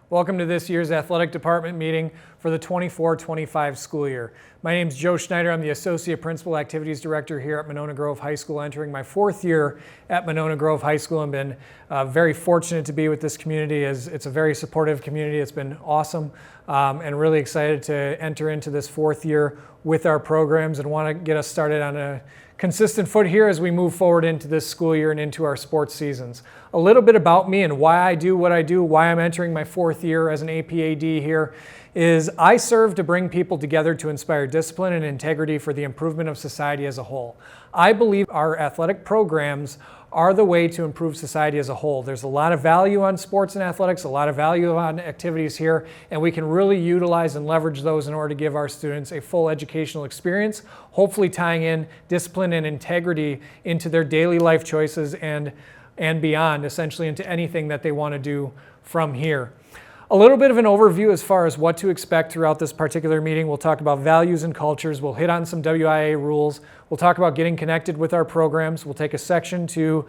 Welcome to this year's athletic department meeting for the 24-25 school year. My name is Joe Schneider. I'm the Associate Principal Activities Director here at Monona Grove High School, entering my fourth year at Monona Grove High School, and been very fortunate to be with this community, as it's a very supportive community. It's been awesome, and really excited to enter into this fourth year with our programs and want to get us started on a consistent foot here as we move forward into this school year and into our sports seasons. A little bit about me and why I do what I do, why I'm entering my fourth year as an APAD here, is I serve to bring people together to inspire discipline and integrity for the improvement of society as a whole. I believe our athletic programs are the way to improve society as a whole. There's a lot of value on sports and athletics, a lot of value on activities here, and we can really utilize and leverage those in order to give our students a full educational experience, hopefully tying in discipline and integrity into their daily life choices and beyond, essentially into anything that they want to do from here. A little bit of an overview as far as what to expect throughout this particular meeting. We'll talk about values and cultures. We'll hit on some WIAA rules. We'll talk about getting connected with our programs. We'll take a section to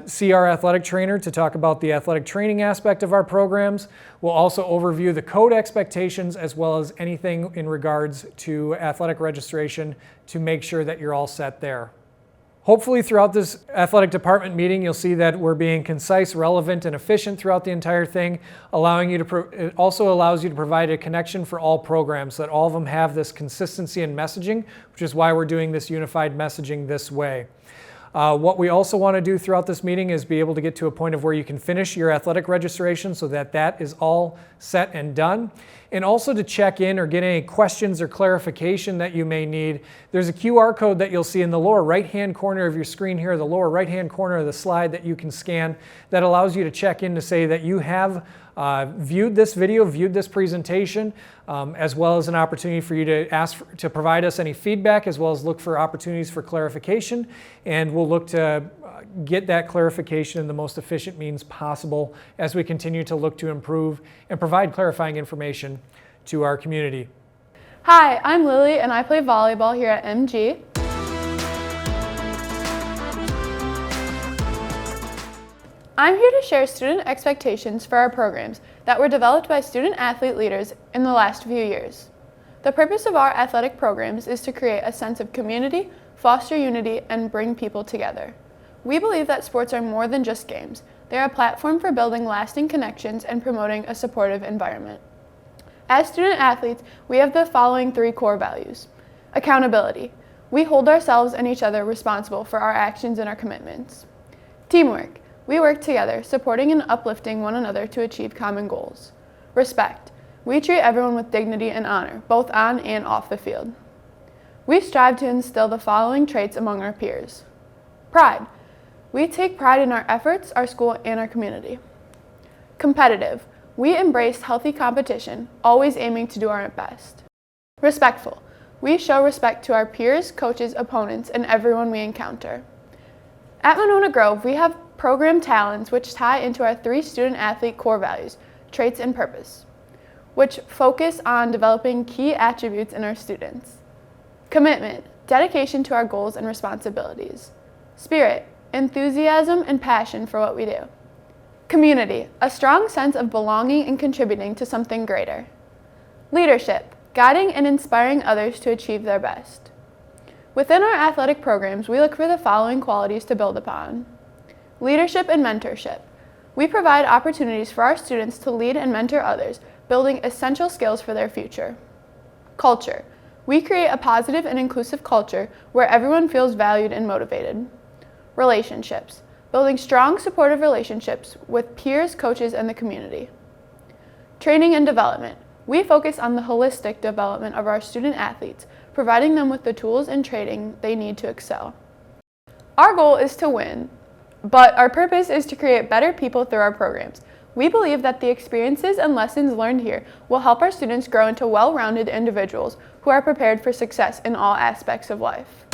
see our athletic trainer to talk about the athletic training aspect of our programs. We'll also overview the code expectations as well as anything in regards to athletic registration to make sure that you're all set there. Hopefully throughout this athletic department meeting, you'll see that we're being concise, relevant, and efficient throughout the entire thing, it also allows you to provide a connection for all programs so that all of them have this consistency in messaging, which is why we're doing this unified messaging this way. What we also want to do throughout this meeting is be able to get to a point of where you can finish your athletic registration so that that is all set and done. And also to check in or get any questions or clarification that you may need. There's a QR code that you'll see in the lower right-hand corner of your screen here, the lower right-hand corner of the slide that you can scan that allows you to check in to say that you have viewed this video, viewed this presentation, as well as an opportunity for you to provide us any feedback, as well as look for opportunities for clarification. And we'll look to get that clarification in the most efficient means possible as we continue to look to improve and provide clarifying information to our community. Hi, I'm Lily and I play volleyball here at MG. I'm here to share student expectations for our programs that were developed by student athlete leaders in the last few years. The purpose of our athletic programs is to create a sense of community, foster unity, and bring people together. We believe that sports are more than just games. They're a platform for building lasting connections and promoting a supportive environment. As student athletes, we have the following three core values. Accountability. We hold ourselves and each other responsible for our actions and our commitments. Teamwork. We work together, supporting and uplifting one another to achieve common goals. Respect. We treat everyone with dignity and honor, both on and off the field. We strive to instill the following traits among our peers. Pride. We take pride in our efforts, our school, and our community. Competitive. We embrace healthy competition, always aiming to do our best. Respectful. We show respect to our peers, coaches, opponents, and everyone we encounter. At Monona Grove, we have program talents which tie into our three student-athlete core values, traits, and purpose, which focus on developing key attributes in our students. Commitment. Dedication to our goals and responsibilities. Spirit. Enthusiasm and passion for what we do. Community, a strong sense of belonging and contributing to something greater. Leadership, guiding and inspiring others to achieve their best. Within our athletic programs, we look for the following qualities to build upon. Leadership and mentorship. We provide opportunities for our students to lead and mentor others, building essential skills for their future. Culture. We create a positive and inclusive culture where everyone feels valued and motivated. Relationships, building strong, supportive relationships with peers, coaches, and the community. Training and development, we focus on the holistic development of our student athletes, providing them with the tools and training they need to excel. Our goal is to win, but our purpose is to create better people through our programs. We believe that the experiences and lessons learned here will help our students grow into well-rounded individuals who are prepared for success in all aspects of life.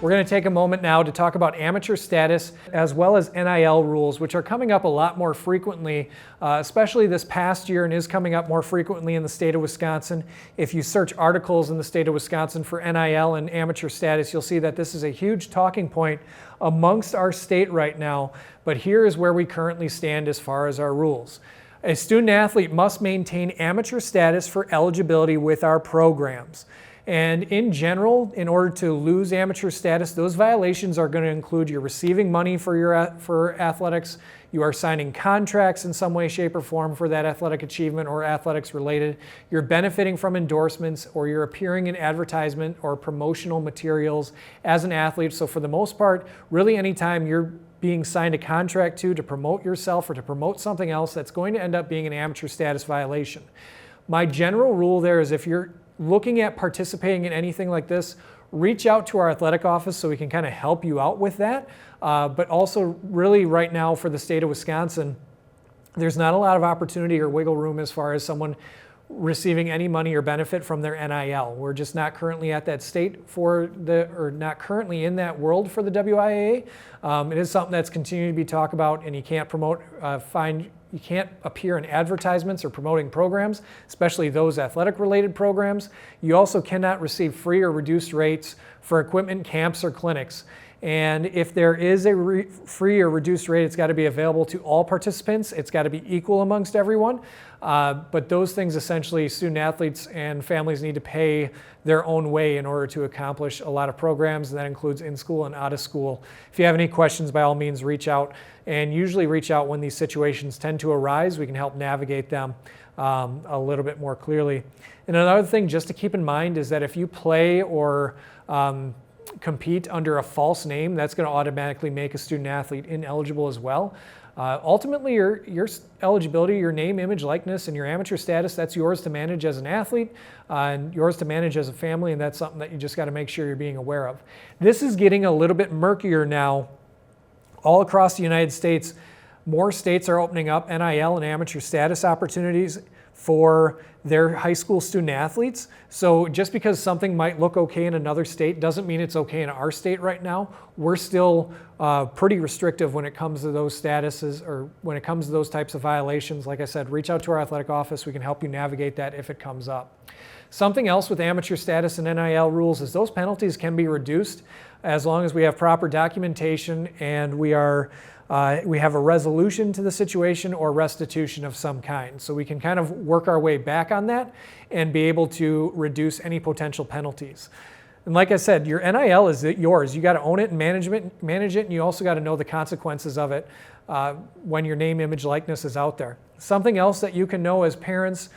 We're going to take a moment now to talk about amateur status as well as NIL rules, which are coming up a lot more frequently, especially this past year, and is coming up more frequently in the state of Wisconsin. If you search articles in the state of Wisconsin for NIL and amateur status, you'll see that this is a huge talking point amongst our state right now. But here is where we currently stand as far as our rules. A student athlete must maintain amateur status for eligibility with our programs. And in general, in order to lose amateur status, those violations are going to include you're receiving money for athletics, you are signing contracts in some way, shape, or form for that athletic achievement or athletics related, you're benefiting from endorsements, or you're appearing in advertisement or promotional materials as an athlete. So for the most part, really anytime you're being signed a contract to promote yourself or to promote something else, that's going to end up being an amateur status violation. My general rule there is if you're looking at participating in anything like this, reach out to our athletic office so we can kind of help you out with that. But also really right now for the state of Wisconsin, there's not a lot of opportunity or wiggle room as far as someone receiving any money or benefit from their NIL. We're just not currently at that state not currently in that world for the WIAA. It is something that's continuing to be talked about, and you can't you can't appear in advertisements or promoting programs, especially those athletic related programs. You also cannot receive free or reduced rates for equipment, camps, or clinics. And if there is a free or reduced rate, it's got to be available to all participants. It's got to be equal amongst everyone. But those things essentially student athletes and families need to pay their own way in order to accomplish a lot of programs, and that includes in school and out of school. If you have any questions, by all means reach out, and usually reach out when these situations tend to arise. We can help navigate them a little bit more clearly. And another thing just to keep in mind is that if you play or compete under a false name, that's going to automatically make a student athlete ineligible as well. Ultimately, your eligibility, your name, image, likeness, and your amateur status, that's yours to manage as an athlete and yours to manage as a family, and that's something that you just got to make sure you're being aware of. This is getting a little bit murkier now all across the United States. More states are opening up NIL and amateur status opportunities for their high school student athletes. So just because something might look okay in another state doesn't mean it's okay in our state right now. We're still pretty restrictive when it comes to those statuses or when it comes to those types of violations. Like I said, reach out to our athletic office. We can help you navigate that if it comes up. Something else with amateur status and NIL rules is those penalties can be reduced as long as we have proper documentation and we have a resolution to the situation or restitution of some kind. So we can kind of work our way back on that and be able to reduce any potential penalties. And like I said, your NIL is yours. You got to own it and manage it, and you also got to know the consequences of it when your name, image, likeness is out there. Something else that you can know as parents,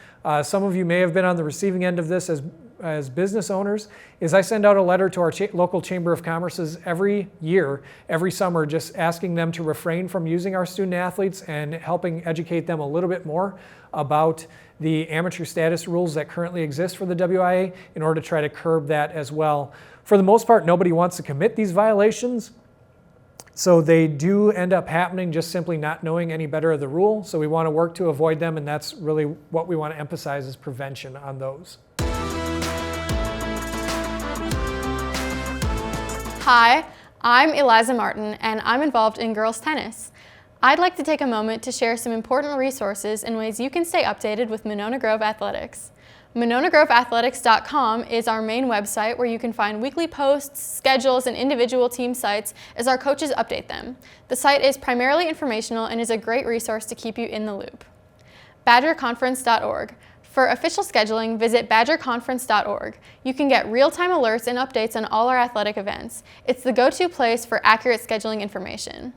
some of you may have been on the receiving end of this as business owners, is I send out a letter to our local Chamber of Commerce's every year, every summer, just asking them to refrain from using our student athletes and helping educate them a little bit more about the amateur status rules that currently exist for the WIAA in order to try to curb that as well. For the most part, nobody wants to commit these violations, so they do end up happening just simply not knowing any better of the rule. So we want to work to avoid them, and that's really what we want to emphasize is prevention on those. Hi, I'm Eliza Martin, and I'm involved in girls tennis. I'd like to take a moment to share some important resources and ways you can stay updated with Monona Grove Athletics. MononaGroveAthletics.com is our main website where you can find weekly posts, schedules, and individual team sites as our coaches update them. The site is primarily informational and is a great resource to keep you in the loop. BadgerConference.org. For official scheduling, visit badgerconference.org. You can get real-time alerts and updates on all our athletic events. It's the go-to place for accurate scheduling information.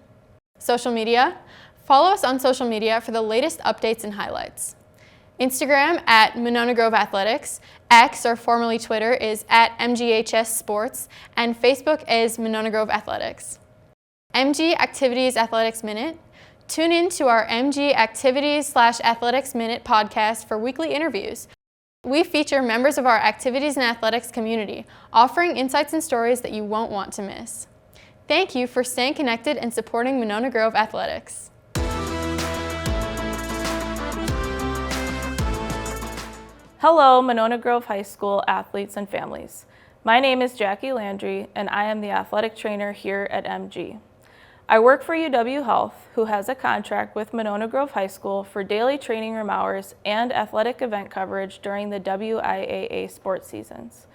Social media. Follow us on social media for the latest updates and highlights. Instagram at Monona Grove Athletics, X, or formerly Twitter, is at mghssports, and Facebook is Monona Grove Athletics. MG Activities Athletics Minute. Tune in to our MG Activities/Athletics Minute podcast for weekly interviews. We feature members of our activities and athletics community, offering insights and stories that you won't want to miss. Thank you for staying connected and supporting Monona Grove Athletics. Hello, Monona Grove High School athletes and families. My name is Jackie Landry, and I am the athletic trainer here at MG. I work for UW Health, who has a contract with Monona Grove High School for daily training room hours and athletic event coverage during the WIAA sports seasons.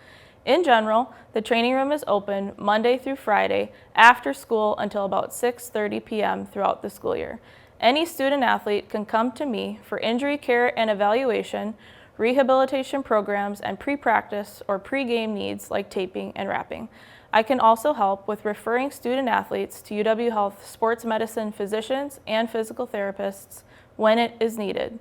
In general, the training room is open Monday through Friday after school until about 6:30 p.m. throughout the school year. Any student athlete can come to me for injury care and evaluation, rehabilitation programs, and pre-practice or pre-game needs like taping and wrapping. I can also help with referring student athletes to UW Health sports medicine physicians and physical therapists when it is needed.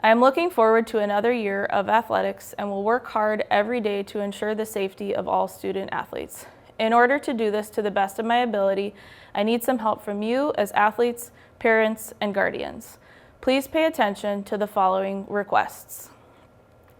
I am looking forward to another year of athletics and will work hard every day to ensure the safety of all student athletes. In order to do this to the best of my ability, I need some help from you as athletes, parents, and guardians. Please pay attention to the following requests.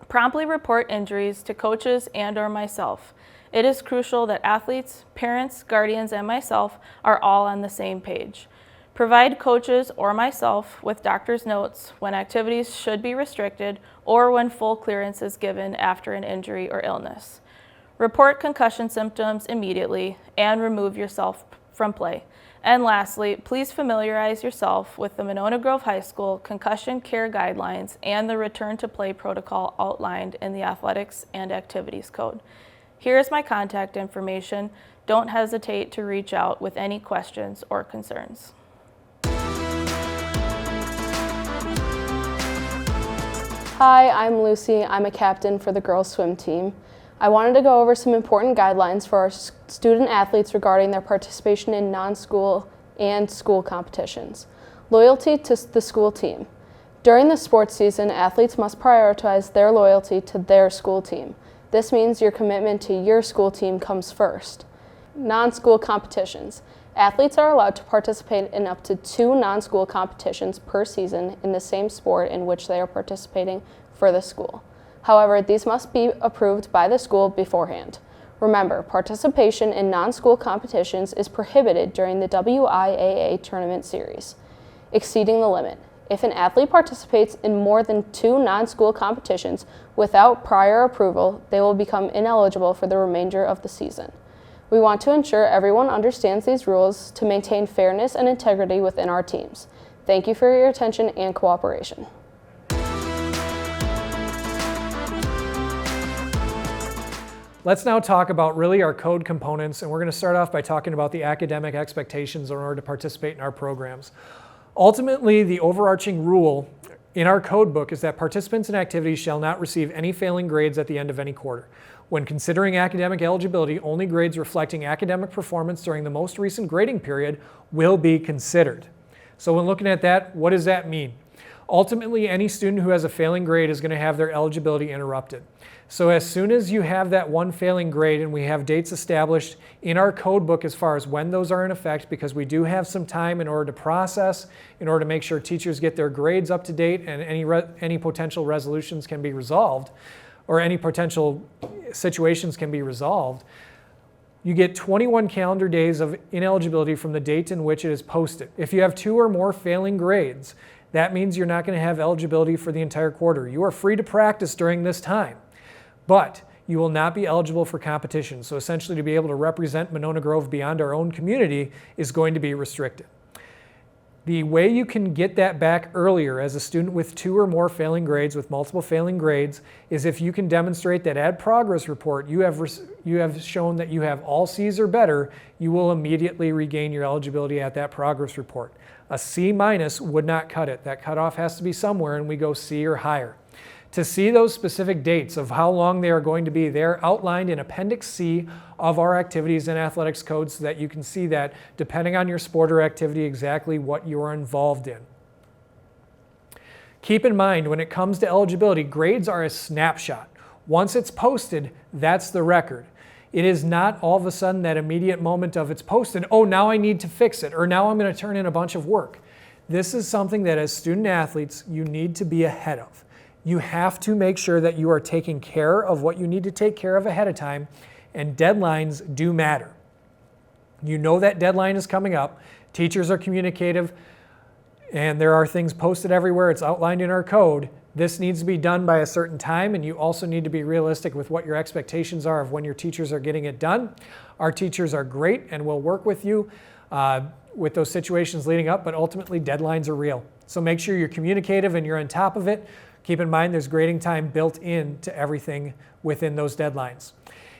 Promptly report injuries to coaches and/or myself. It is crucial that athletes, parents, guardians, and myself are all on the same page. Provide coaches or myself with doctor's notes when activities should be restricted or when full clearance is given after an injury or illness. Report concussion symptoms immediately and remove yourself from play. And lastly, please familiarize yourself with the Monona Grove High School concussion care guidelines and the return to play protocol outlined in the Athletics and Activities Code. Here is my contact information. Don't hesitate to reach out with any questions or concerns. Hi, I'm Lucy. I'm a captain for the girls swim team. I wanted to go over some important guidelines for our student athletes regarding their participation in non-school and school competitions. Loyalty to the school team. During the sports season, athletes must prioritize their loyalty to their school team. This means your commitment to your school team comes first. Non-school competitions. Athletes are allowed to participate in up to 2 non-school competitions per season in the same sport in which they are participating for the school. However, these must be approved by the school beforehand. Remember, participation in non-school competitions is prohibited during the WIAA tournament series. Exceeding the limit. If an athlete participates in more than 2 non-school competitions without prior approval, they will become ineligible for the remainder of the season. We want to ensure everyone understands these rules to maintain fairness and integrity within our teams. Thank you for your attention and cooperation. Let's now talk about really our code components, and we're going to start off by talking about the academic expectations in order to participate in our programs. Ultimately, the overarching rule in our code book is that participants in activities shall not receive any failing grades at the end of any quarter. When considering academic eligibility, only grades reflecting academic performance during the most recent grading period will be considered. So when looking at that, what does that mean? Ultimately, any student who has a failing grade is going to have their eligibility interrupted. So as soon as you have that one failing grade, and we have dates established in our code book as far as when those are in effect, because we do have some time in order to process, in order to make sure teachers get their grades up to date and any potential resolutions can be resolved, or any potential situations can be resolved. You get 21 calendar days of ineligibility from the date in which it is posted. If you have 2 or more failing grades, that means you're not going to have eligibility for the entire quarter. You are free to practice during this time, but you will not be eligible for competition. So essentially, to be able to represent Monona Grove beyond our own community is going to be restricted. The way you can get that back earlier as a student with 2 or more failing grades, with multiple failing grades, is if you can demonstrate that at progress report you have shown that you have all C's or better, you will immediately regain your eligibility at that progress report. A C- would not cut it. That cutoff has to be somewhere, and we go C or higher. To see those specific dates of how long they are going to be, they're outlined in Appendix C of our activities and athletics code, so that you can see that depending on your sport or activity exactly what you are involved in. Keep in mind, when it comes to eligibility, grades are a snapshot. Once it's posted, that's the record. It is not all of a sudden that immediate moment of it's posted, oh, now I need to fix it, or now I'm going to turn in a bunch of work. This is something that as student athletes you need to be ahead of. You have to make sure that you are taking care of what you need to take care of ahead of time, and deadlines do matter. You know that deadline is coming up. Teachers are communicative, and there are things posted everywhere. It's outlined in our code. This needs to be done by a certain time, and you also need to be realistic with what your expectations are of when your teachers are getting it done. Our teachers are great and will work with you with those situations leading up, but ultimately deadlines are real. So make sure you're communicative and you're on top of it. Keep in mind there's grading time built into everything within those deadlines.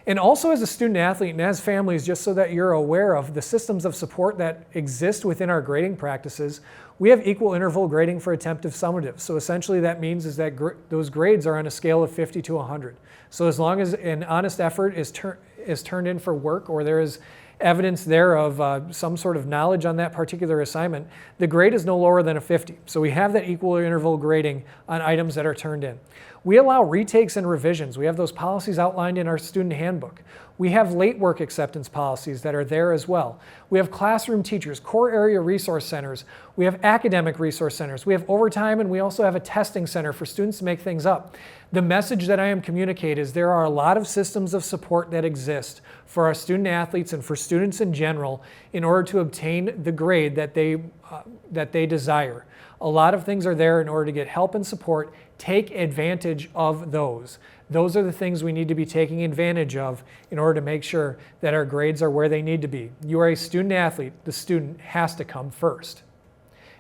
And also as a student athlete and as families, just so that you're aware of the systems of support that exist within our grading practices, we have equal interval grading for attemptive summative. So essentially that means is that those grades are on a scale of 50 to 100. So as long as an honest effort is turned in for work, or there is evidence there of some sort of knowledge on that particular assignment, the grade is no lower than a 50. So we have that equal interval grading on items that are turned in. We allow retakes and revisions. We have those policies outlined in our student handbook. We have late work acceptance policies that are there as well. We have classroom teachers, core area resource centers. We have academic resource centers. We have overtime, and we also have a testing center for students to make things up. The message that I am communicating is there are a lot of systems of support that exist for our student athletes and for students in general in order to obtain the grade that they desire. A lot of things are there in order to get help and support. Take advantage of those. Those are the things we need to be taking advantage of in order to make sure that our grades are where they need to be. You are a student athlete. The student has to come first.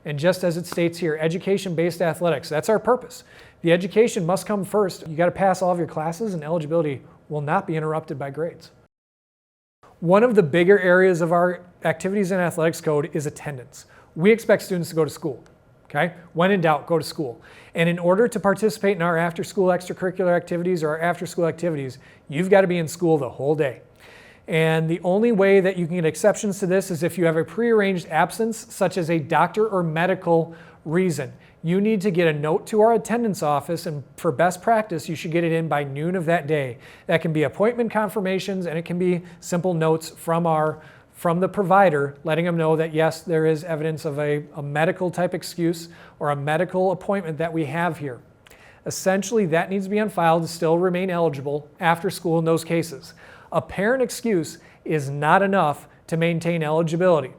And just as it states here, education-based athletics, that's our purpose. The education must come first. You got to pass all of your classes, and eligibility will not be interrupted by grades. One of the bigger areas of our activities and athletics code is attendance. We expect students to go to school. Okay? When in doubt, go to school. And in order to participate in our after-school extracurricular activities or our after-school activities, you've got to be in school the whole day. And the only way that you can get exceptions to this is if you have a prearranged absence, such as a doctor or medical reason. You need to get a note to our attendance office, and for best practice, you should get it in by noon of that day. That can be appointment confirmations, and it can be simple notes from the provider letting them know that yes, there is evidence of a medical type excuse or a medical appointment that we have here. Essentially, that needs to be on file to still remain eligible after school in those cases. A parent excuse is not enough to maintain eligibility.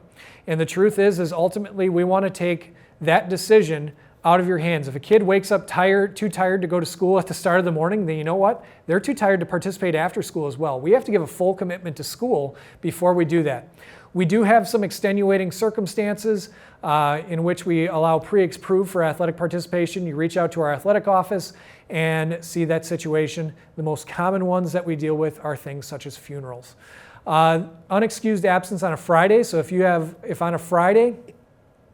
And the truth is ultimately we want to take that decision out of your hands. If a kid wakes up too tired to go to school at the start of the morning, then you know what? They're too tired to participate after school as well. We have to give a full commitment to school before we do that. We do have some extenuating circumstances in which we allow pre-approved for athletic participation. You reach out to our athletic office and see that situation. The most common ones that we deal with are things such as funerals. Unexcused absence on a Friday. So if on a Friday,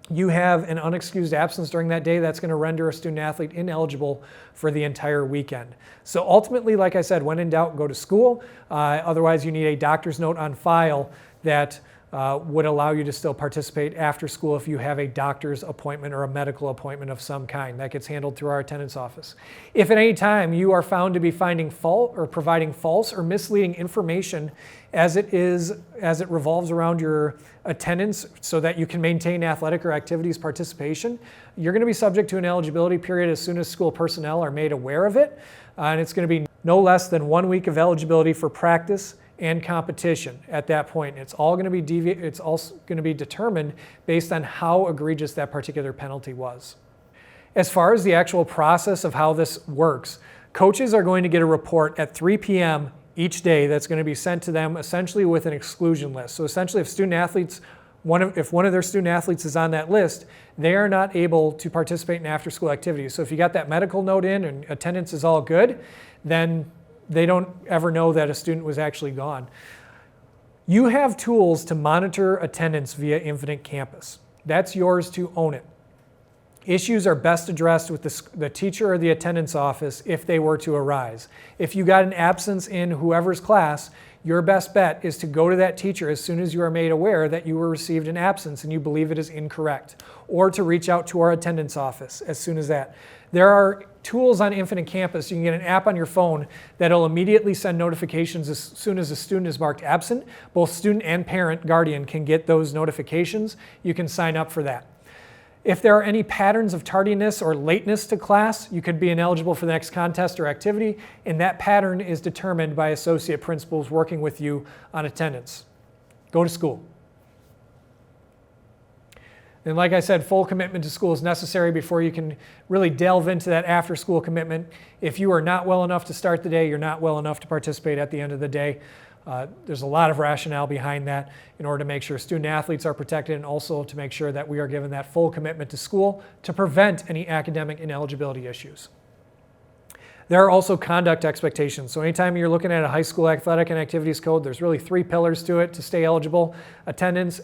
you have an unexcused absence during that day, that's going to render a student athlete ineligible for the entire weekend. So ultimately, like I said, when in doubt, go to school. Otherwise, you need a doctor's note on file that would allow you to still participate after school if you have a doctor's appointment or a medical appointment of some kind. That gets handled through our attendance office. If at any time you are found to be finding fault or providing false or misleading information as it revolves around your attendance so that you can maintain athletic or activities participation, you're going to be subject to an eligibility period as soon as school personnel are made aware of it. And it's going to be no less than 1 week of eligibility for practice and competition at that point. It's all going to be determined based on how egregious that particular penalty was. As far as the actual process of how this works, coaches are going to get a report at 3 p.m. each day that's going to be sent to them essentially with an exclusion list. So essentially if one of their student athletes is on that list, they are not able to participate in after-school activities. So if you got that medical note in and attendance is all good, then they don't ever know that a student was actually gone. You have tools to monitor attendance via Infinite Campus. That's yours to own it. Issues are best addressed with the teacher or the attendance office if they were to arise. If you got an absence in whoever's class, your best bet is to go to that teacher as soon as you are made aware that you were received an absence and you believe it is incorrect, or to reach out to our attendance office as soon as that. There are tools on Infinite Campus. You can get an app on your phone that'll immediately send notifications as soon as a student is marked absent. Both student and parent guardian can get those notifications. You can sign up for that. If there are any patterns of tardiness or lateness to class, you could be ineligible for the next contest or activity, and that pattern is determined by associate principals working with you on attendance. Go to school. And like I said, full commitment to school is necessary before you can really delve into that after-school commitment. If you are not well enough to start the day, you're not well enough to participate at the end of the day. There's a lot of rationale behind that in order to make sure student athletes are protected and also to make sure that we are given that full commitment to school to prevent any academic ineligibility issues. There are also conduct expectations. So anytime you're looking at a high school athletic and activities code, there's really 3 pillars to it to stay eligible: attendance,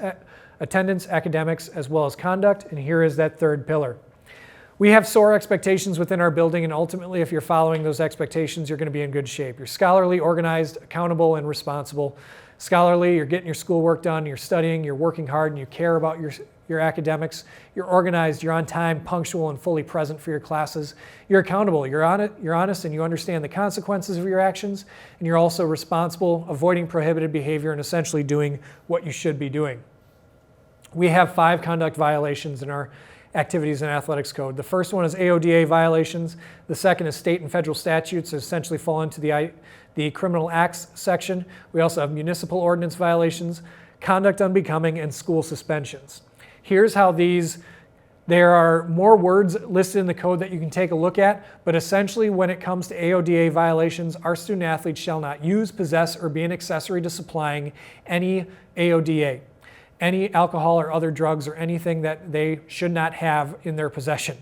academics, as well as conduct, and here is that 3rd pillar. We have SOAR expectations within our building, and ultimately if you're following those expectations, you're going to be in good shape. You're scholarly, organized, accountable, and responsible. Scholarly, you're getting your schoolwork done, you're studying, you're working hard, and you care about your academics. You're organized, you're on time, punctual, and fully present for your classes. You're accountable, you're honest, and you understand the consequences of your actions, and you're also responsible, avoiding prohibited behavior, and essentially doing what you should be doing. We have 5 conduct violations in our activities and athletics code. The first one is AODA violations. The second is state and federal statutes that essentially fall into the criminal acts section. We also have municipal ordinance violations, conduct unbecoming, and school suspensions. Here's how there are more words listed in the code that you can take a look at, but essentially when it comes to AODA violations, our student athletes shall not use, possess, or be an accessory to supplying any AODA. Any alcohol or other drugs or anything that they should not have in their possession.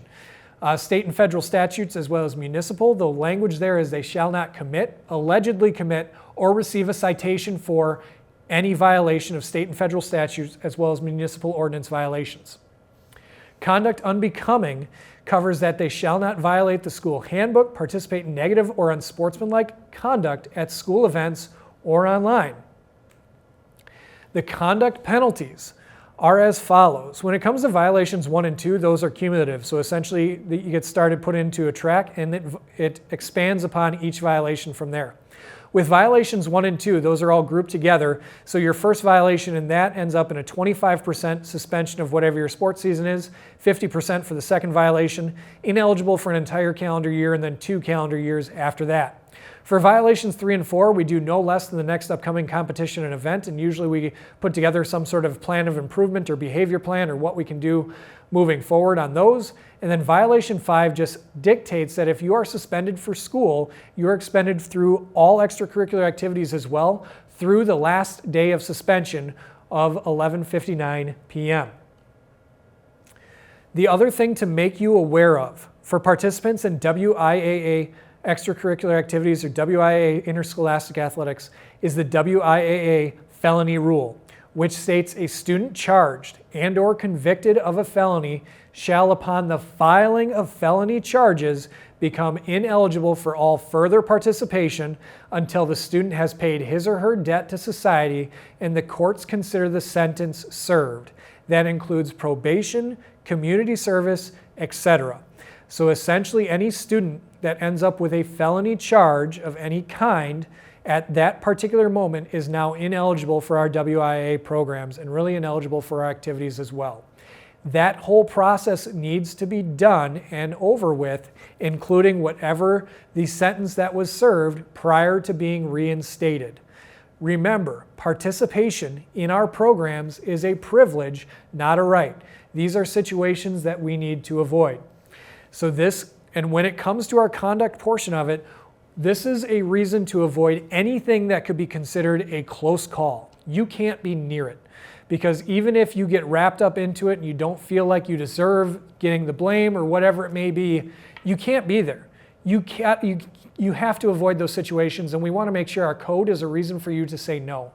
State and federal statutes as well as municipal, the language there is they shall not commit, allegedly commit, or receive a citation for any violation of state and federal statutes as well as municipal ordinance violations. Conduct unbecoming covers that they shall not violate the school handbook, participate in negative or unsportsmanlike conduct at school events or online. The conduct penalties are as follows. When it comes to violations 1 and 2, those are cumulative. So essentially you get started, put into a track, and it expands upon each violation from there. With violations 1 and 2, those are all grouped together. So your first violation in that ends up in a 25% suspension of whatever your sports season is, 50% for the second violation, ineligible for an entire calendar year, and then 2 calendar years after that. For violations 3 and 4, we do no less than the next upcoming competition and event, and usually we put together some sort of plan of improvement or behavior plan or what we can do moving forward on those. And then violation 5 just dictates that if you are suspended for school, you are suspended through all extracurricular activities as well through the last day of suspension of 11:59 p.m. The other thing to make you aware of for participants in WIAA extracurricular activities or WIAA interscholastic athletics is the WIAA felony rule, which states a student charged and or convicted of a felony shall upon the filing of felony charges become ineligible for all further participation until the student has paid his or her debt to society and the courts consider the sentence served. That includes probation, community service, etc. So essentially any student that ends up with a felony charge of any kind at that particular moment is now ineligible for our WIAA programs and really ineligible for our activities as well. That whole process needs to be done and over with, including whatever the sentence that was served prior to being reinstated. Remember, participation in our programs is a privilege, not a right. These are situations that we need to avoid. And when it comes to our conduct portion of it, this is a reason to avoid anything that could be considered a close call. You can't be near it. Because even if you get wrapped up into it and you don't feel like you deserve getting the blame or whatever it may be, you can't be there. You have to avoid those situations, and we want to make sure our code is a reason for you to say no.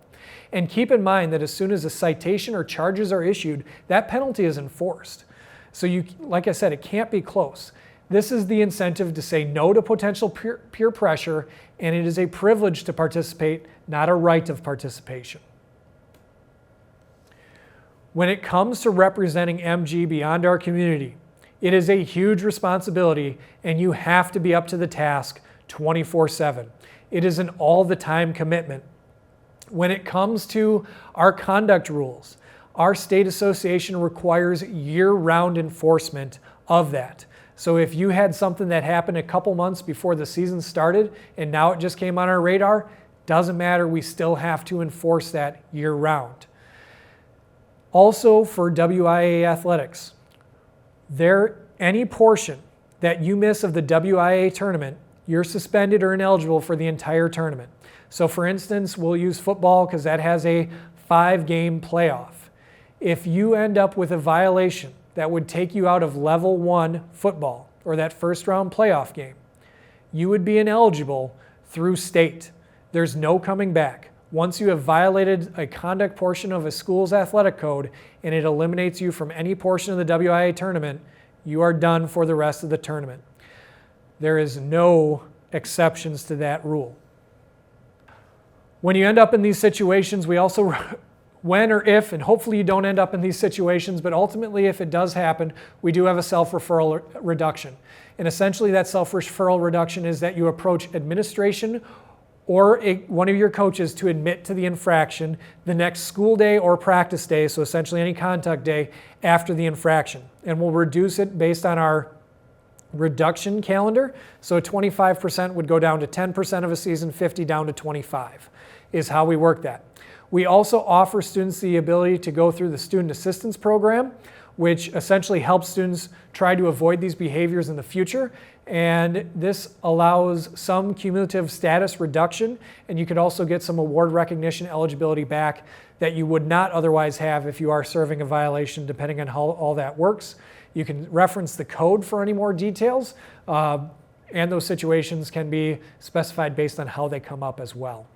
And keep in mind that as soon as a citation or charges are issued, that penalty is enforced. So like I said, it can't be close. This is the incentive to say no to potential peer pressure, and it is a privilege to participate, not a right of participation. When it comes to representing MG beyond our community, it is a huge responsibility, and you have to be up to the task 24/7. It is an all-the-time commitment. When it comes to our conduct rules, our state association requires year-round enforcement of that. So if you had something that happened a couple months before the season started and now it just came on our radar, doesn't matter, we still have to enforce that year-round. Also for WIAA athletics, any portion that you miss of the WIAA tournament, you're suspended or ineligible for the entire tournament. So for instance, we'll use football because that has a 5-game playoff. If you end up with a violation that would take you out of level 1 football or that first round playoff game, you would be ineligible through state. There's no coming back. Once you have violated a conduct portion of a school's athletic code and it eliminates you from any portion of the WIAA tournament, you are done for the rest of the tournament. There is no exceptions to that rule. When you end up in these situations, we also, when or if, and hopefully you don't end up in these situations, but ultimately if it does happen, we do have a self-referral reduction. And essentially that self-referral reduction is that you approach administration or one of your coaches to admit to the infraction the next school day or practice day, so essentially any contact day after the infraction. And we'll reduce it based on our reduction calendar. So 25% would go down to 10% of a season, 50 down to 25 is how we work that. We also offer students the ability to go through the student assistance program, which essentially helps students try to avoid these behaviors in the future. And this allows some cumulative status reduction, and you could also get some award recognition eligibility back that you would not otherwise have if you are serving a violation, depending on how all that works. You can reference the code for any more details, and those situations can be specified based on how they come up as well.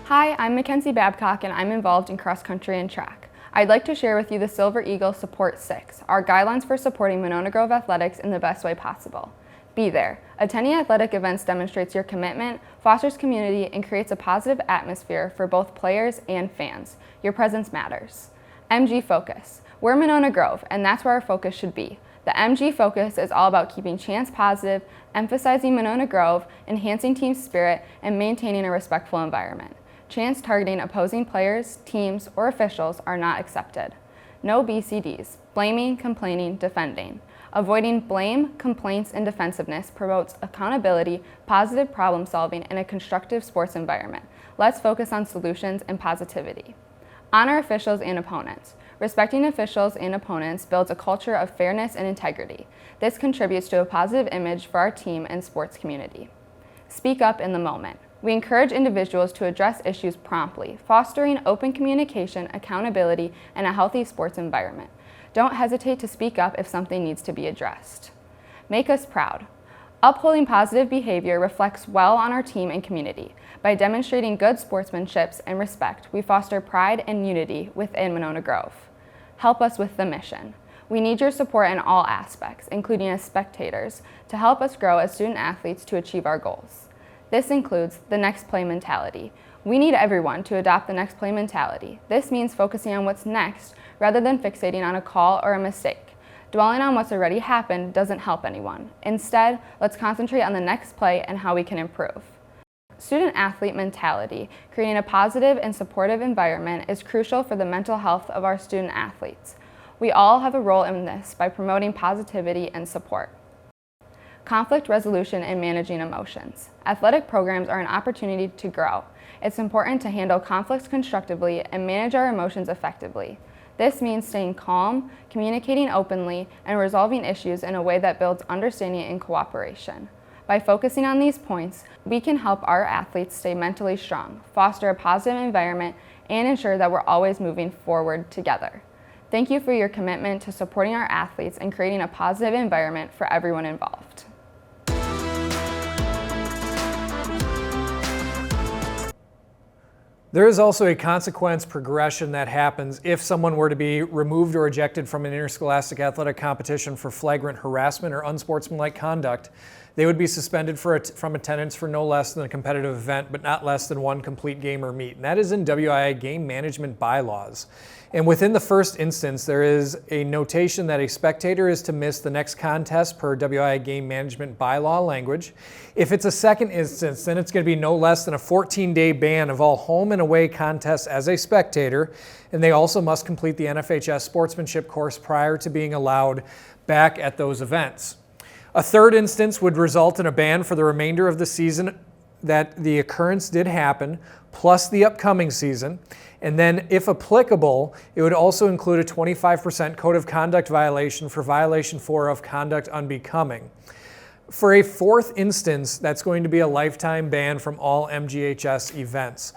Hi, I'm Mackenzie Babcock and I'm involved in cross country and track. I'd like to share with you the Silver Eagle Support 6, our guidelines for supporting Monona Grove athletics in the best way possible. Be there. Attending athletic events demonstrates your commitment, fosters community, and creates a positive atmosphere for both players and fans. Your presence matters. MG Focus. We're Monona Grove, and that's where our focus should be. The MG Focus is all about keeping chance positive, emphasizing Monona Grove, enhancing team spirit, and maintaining a respectful environment. Chance targeting opposing players, teams, or officials are not accepted. No BCDs, blaming, complaining, defending. Avoiding blame, complaints, and defensiveness promotes accountability, positive problem solving, and a constructive sports environment. Let's focus on solutions and positivity. Honor officials and opponents. Respecting officials and opponents builds a culture of fairness and integrity. This contributes to a positive image for our team and sports community. Speak up in the moment. We encourage individuals to address issues promptly, fostering open communication, accountability, and a healthy sports environment. Don't hesitate to speak up if something needs to be addressed. Make us proud. Upholding positive behavior reflects well on our team and community. By demonstrating good sportsmanship and respect, we foster pride and unity within Monona Grove. Help us with the mission. We need your support in all aspects, including as spectators, to help us grow as student athletes to achieve our goals. This includes the next play mentality. We need everyone to adopt the next play mentality. This means focusing on what's next rather than fixating on a call or a mistake. Dwelling on what's already happened doesn't help anyone. Instead, let's concentrate on the next play and how we can improve. Student athlete mentality, creating a positive and supportive environment, is crucial for the mental health of our student athletes. We all have a role in this by promoting positivity and support. Conflict resolution and managing emotions. Athletic programs are an opportunity to grow. It's important to handle conflicts constructively and manage our emotions effectively. This means staying calm, communicating openly, and resolving issues in a way that builds understanding and cooperation. By focusing on these points, we can help our athletes stay mentally strong, foster a positive environment, and ensure that we're always moving forward together. Thank you for your commitment to supporting our athletes and creating a positive environment for everyone involved. There is also a consequence progression that happens if someone were to be removed or ejected from an interscholastic athletic competition for flagrant harassment or unsportsmanlike conduct. They would be suspended from attendance for no less than a competitive event, but not less than one complete game or meet. And that is in WIAA game management bylaws. And within the first instance, there is a notation that a spectator is to miss the next contest per WIAA game management bylaw language. If it's a second instance, then it's going to be no less than a 14-day ban of all home and away contests as a spectator. And they also must complete the NFHS sportsmanship course prior to being allowed back at those events. A third instance would result in a ban for the remainder of the season that the occurrence did happen, plus the upcoming season. And then, if applicable, it would also include a 25% code of conduct violation for violation 4 of conduct unbecoming. For a fourth instance, that's going to be a lifetime ban from all MGHS events.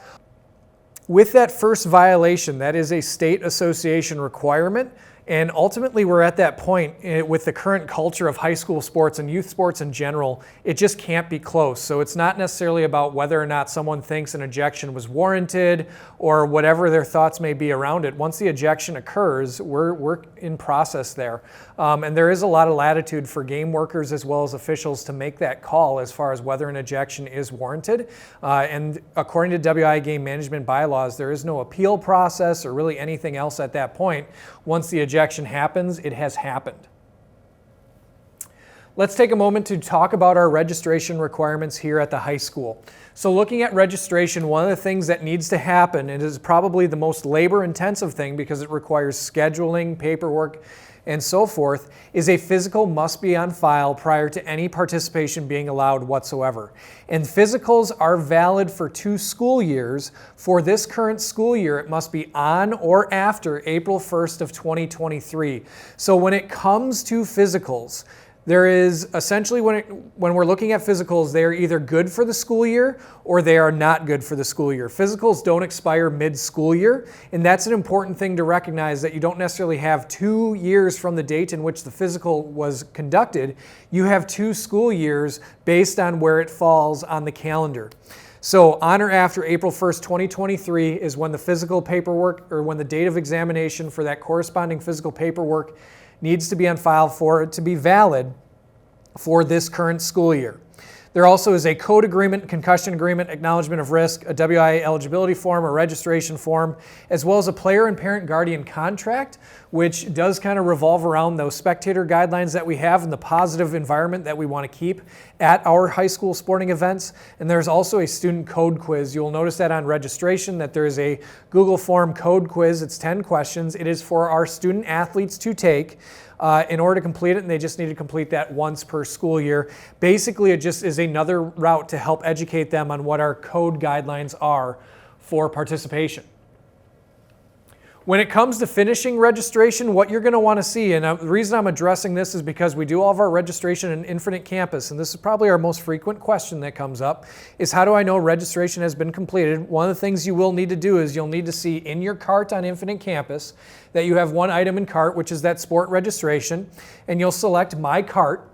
With that first violation, that is a state association requirement. And ultimately, we're at that point with the current culture of high school sports and youth sports in general, it just can't be close. So it's not necessarily about whether or not someone thinks an ejection was warranted or whatever their thoughts may be around it. Once the ejection occurs, we're in process there. And there is a lot of latitude for game workers as well as officials to make that call as far as whether an ejection is warranted. And according to WIAA game management bylaws, there is no appeal process or really anything else at that point. Once the ejection happens, it has happened. Let's take a moment to talk about our registration requirements here at the high school. So looking at registration, one of the things that needs to happen, and is probably the most labor-intensive thing because it requires scheduling, paperwork, and so forth, is a physical must be on file prior to any participation being allowed whatsoever. And physicals are valid for 2 school years. For this current school year, it must be on or after April 1st of 2023. So when it comes to physicals, there is essentially, when we're looking at physicals, they are either good for the school year or they are not good for the school year. Physicals don't expire mid-school year, and that's an important thing to recognize, that you don't necessarily have 2 years from the date in which the physical was conducted. You have 2 school years based on where it falls on the calendar. So on or after April 1st, 2023 is when the physical paperwork, or when the date of examination for that corresponding physical paperwork needs to be on file for it to be valid for this current school year. There also is a code agreement, concussion agreement, acknowledgement of risk, a WIAA eligibility form, a registration form, as well as a player and parent guardian contract, which does kind of revolve around those spectator guidelines that we have and the positive environment that we want to keep at our high school sporting events. And there's also a student code quiz. You'll notice that on registration that there is a Google form code quiz. It's 10 questions. It is for our student athletes to take. In order to complete it, and they just need to complete that once per school year. Basically, it just is another route to help educate them on what our code guidelines are for participation. When it comes to finishing registration, what you're going to want to see, and the reason I'm addressing this is because we do all of our registration in Infinite Campus, and this is probably our most frequent question that comes up, is how do I know registration has been completed? One of the things you will need to do is you'll need to see in your cart on Infinite Campus that you have one item in cart, which is that sport registration, and you'll select My Cart.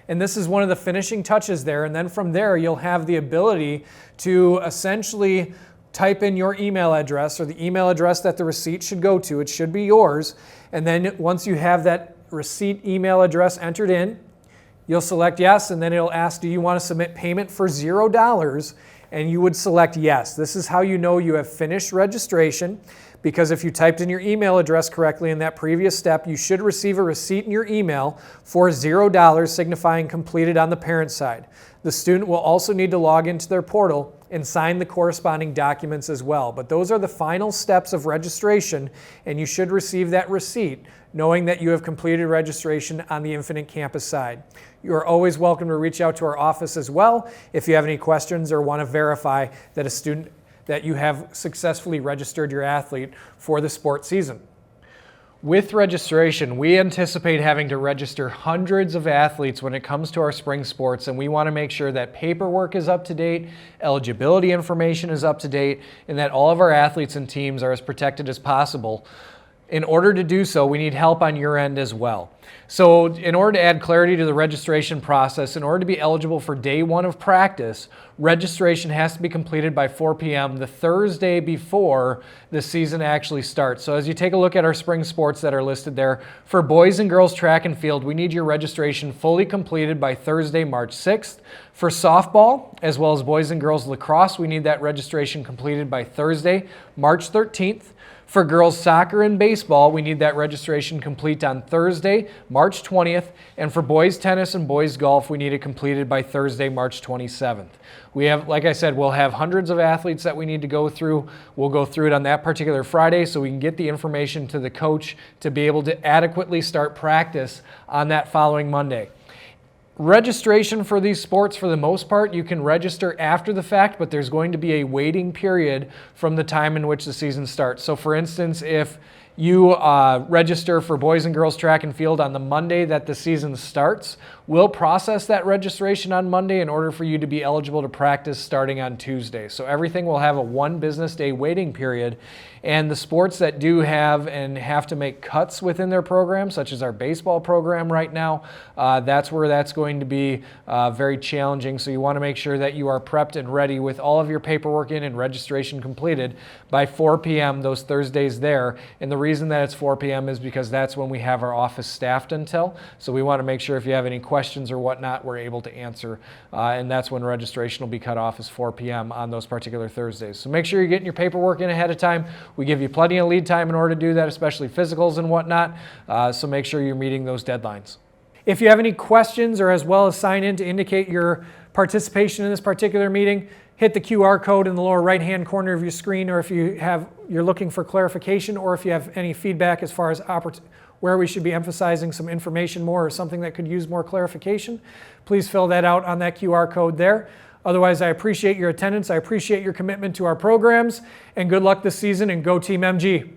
And this is one of the finishing touches there, and then from there you'll have the ability to essentially type in your email address or the email address that the receipt should go to. It should be yours. And then once you have that receipt email address entered in, you'll select yes, and then it'll ask, do you want to submit payment for $0? And you would select yes. This is how you know you have finished registration, because if you typed in your email address correctly in that previous step, you should receive a receipt in your email for $0, signifying completed on the parent side. The student will also need to log into their portal and sign the corresponding documents as well. But those are the final steps of registration, and you should receive that receipt knowing that you have completed registration on the Infinite Campus side. You are always welcome to reach out to our office as well if you have any questions or want to verify that you have successfully registered your athlete for the sport season. With registration, we anticipate having to register hundreds of athletes when it comes to our spring sports, and we want to make sure that paperwork is up to date, eligibility information is up to date, and that all of our athletes and teams are as protected as possible. In order to do so, we need help on your end as well. So in order to add clarity to the registration process, in order to be eligible for day 1 of practice, registration has to be completed by 4 p.m. the Thursday before the season actually starts. So as you take a look at our spring sports that are listed there, for boys and girls track and field, we need your registration fully completed by Thursday, March 6th. For softball, as well as boys and girls lacrosse, we need that registration completed by Thursday, March 13th. For girls soccer and baseball, we need that registration complete on Thursday, March 20th. And for boys tennis and boys golf, we need it completed by Thursday, March 27th. We have, like I said, we'll have hundreds of athletes that we need to go through. We'll go through it on that particular Friday so we can get the information to the coach to be able to adequately start practice on that following Monday. Registration for these sports, for the most part, you can register after the fact, but there's going to be a waiting period from the time in which the season starts. So for instance, if you register for boys and girls track and field on the Monday that the season starts, we'll process that registration on Monday in order for you to be eligible to practice starting on Tuesday. So everything will have a 1 business day waiting period. And the sports that do have and have to make cuts within their program, such as our baseball program right now, that's where that's going to be very challenging. So you want to make sure that you are prepped and ready with all of your paperwork in and registration completed by 4 p.m. those Thursdays there. And the reason that it's 4 p.m. is because that's when we have our office staffed until. So we want to make sure if you have any questions or whatnot, we're able to answer. And that's when registration will be cut off, is 4 p.m. on those particular Thursdays. So make sure you're getting your paperwork in ahead of time. We give you plenty of lead time in order to do that, especially physicals and whatnot. So make sure you're meeting those deadlines. If you have any questions, or as well as sign in to indicate your participation in this particular meeting, hit the QR code in the lower right-hand corner of your screen, or if you're looking for clarification, or if you have any feedback as far as where we should be emphasizing some information more or something that could use more clarification, please fill that out on that QR code there. Otherwise, I appreciate your attendance. I appreciate your commitment to our programs, and good luck this season, and go Team MG.